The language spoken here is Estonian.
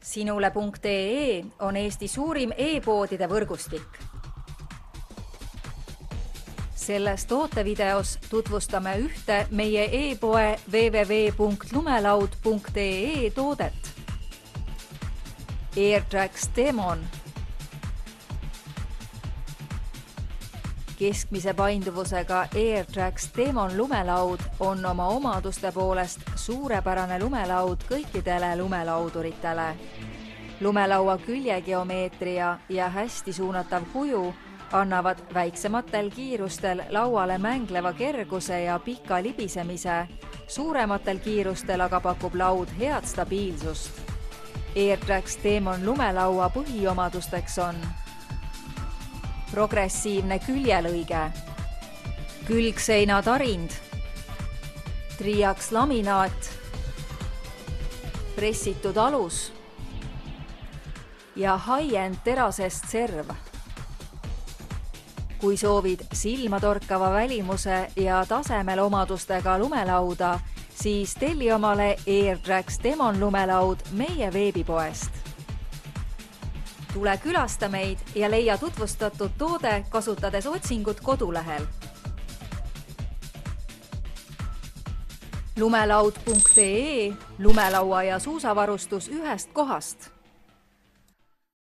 Sinule.ee on Eesti suurim e-poodide võrgustik. Selles tootevideos tutvustame ühte meie e-poe www.lumelaud.ee toodet. AirTrax Demon. Keskmise painduvusega AirTrax Demon lumelaud on oma omaduste poolest suurepärane lumelaud kõikidele lumelauduritele. Lumelaua küljegeomeetria ja hästi suunatav kuju annavad väiksematel kiirustel lauale mängleva kerguse ja pika libisemise, suurematel kiirustel aga pakub laud head stabiilsust. AirTrax Demon lumelaua põhiomadusteks on progressiivne küljelõige, külgseina tarind, triaks laminaat, pressitud alus ja high-end terasest serv. Kui soovid silmatorkava välimuse ja tasemel omadustega lumelauda, siis telli omale AirTrax Demon lumelaud meie veebipoest. Tule külasta meid ja leia tutvustatud toode kasutades otsingut kodulehel. Lumelaud.ee, lumelaua ja suusavarustus ühest kohast.